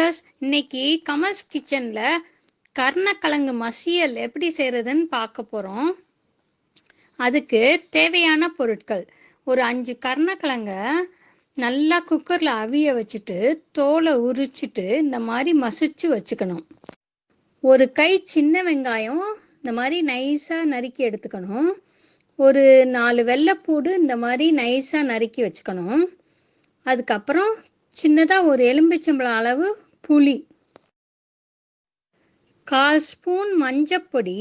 Viewers, இன்னைக்கு கமல்ஸ் கிச்சன்ல கருணக்கிழங்கு மசியல் எப்படி செய்யறதுன்னு பார்க்க போறோம். அதுக்கு தேவையான பொருட்கள்: ஒரு 5 கருணக்கிழங்க நல்லா குக்கர்ல அவிய வச்சுட்டு தோலை உரிச்சிட்டு இந்த மாதிரி மசிச்சு வச்சுக்கணும். ஒரு கை சின்ன வெங்காயம் இந்த மாதிரி நைஸா நறுக்கி எடுத்துக்கணும். ஒரு 4 வெள்ளைப்பூடு இந்த மாதிரி நைஸா நறுக்கி வச்சுக்கணும். அதுக்கப்புறம் சின்னதா ஒரு எலும்பிச்சம்பழம் அளவு புளி, 1/4 ஸ்பூன் மஞ்சப்பொடி,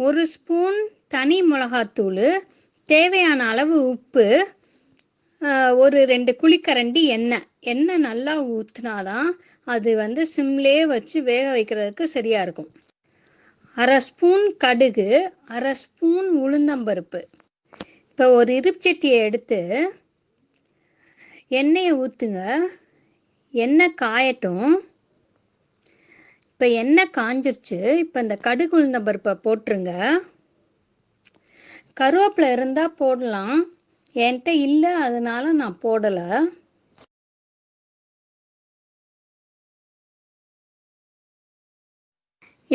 1 ஸ்பூன் தனி மிளகாத்தூள், தேவையான அளவு உப்பு, ஒரு 2 குழிக்கரண்டி எண்ணெய் நல்லா ஊற்றினாதான் அது சிம்லே வச்சு வேக வைக்கிறதுக்கு சரியா இருக்கும். 1/2 ஸ்பூன் கடுகு, 1/2 ஸ்பூன் உளுந்தம்பருப்பு. இப்போ ஒரு இருப்புச்சட்டியை எடுத்து எண்ணெயை ஊற்றுங்க. எண்ணெய் காயட்டும். இப்போ எண்ணெய் காஞ்சிருச்சு. இப்போ இந்த கடுகு உளுந்தம்பருப்பை போட்டுருங்க. கருவேப்பிலை இருந்தால் போடலாம், என்கிட்ட இல்லை, அதனால நான் போடலை.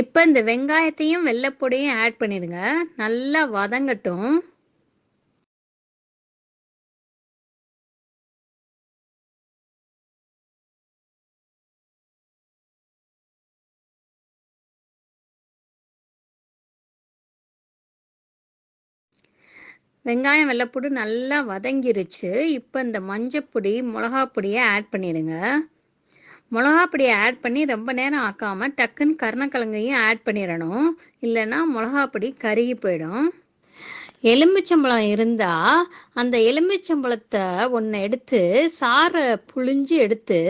இப்போ இந்த வெங்காயத்தையும் வெள்ளைப்பொடியும் ஆட் பண்ணிடுங்க. நல்லா வதங்கட்டும். வெங்காயம் வெள்ளைப்பூடு நல்லா வதங்கிருச்சு. இப்போ இந்த மஞ்சப்பொடி மிளகாப்பொடியை ஆட் பண்ணிடுங்க. மிளகாப்பொடியை ஆட் பண்ணி ரொம்ப நேரம் ஆக்காமல் டக்குன்னு கருணக்கிழங்கையும் ஆட் பண்ணிடணும், இல்லைன்னா மிளகாப்பொடி கருகி போயிடும். எலுமிச்சம்பழம் இருந்தால் அந்த எலுமிச்சம்பழத்தை ஒன்று எடுத்து சாறை புழிஞ்சு எடுத்து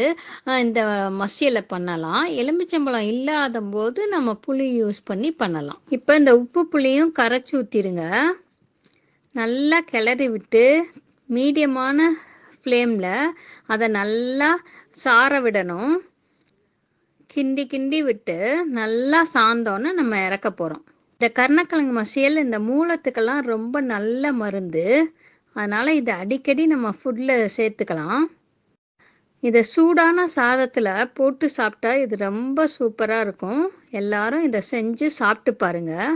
இந்த மசியலை பண்ணலாம். எலுமிச்சம்பழம் இல்லாத போது நம்ம புளி யூஸ் பண்ணலாம். இப்போ இந்த உப்பு புளியும் கரைச்சி ஊற்றிடுங்க. நல்லா கிளறி விட்டு மீடியமான ஃப்ளேமில் அதை நல்லா சார விடணும். கிண்டி விட்டு நல்லா சாந்தோன்னு நம்ம இறக்க போகிறோம். இந்த கருணக்கிழங்கு மசியல் இந்த மூலத்துக்கெல்லாம் ரொம்ப நல்ல மருந்து. அதனால் இதை அடிக்கடி நம்ம ஃபுட்டில் சேர்த்துக்கலாம். இதை சூடான சாதத்தில் போட்டு சாப்பிட்டா இது ரொம்ப சூப்பராக இருக்கும். எல்லாரும் இதை செஞ்சு சாப்பிட்டு பாருங்கள்.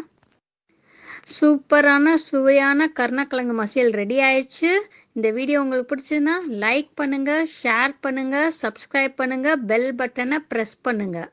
சூப்பரான சுவையான கருணக்கிழங்கு மசியல் ரெடி ஆயிடுச்சு. இந்த வீடியோ உங்களுக்கு பிடிச்சதுன்னா லைக் பண்ணுங்கள், ஷேர் பண்ணுங்கள், சப்ஸ்கிரைப் பண்ணுங்கள், பெல் பட்டனை ப்ரெஸ் பண்ணுங்கள்.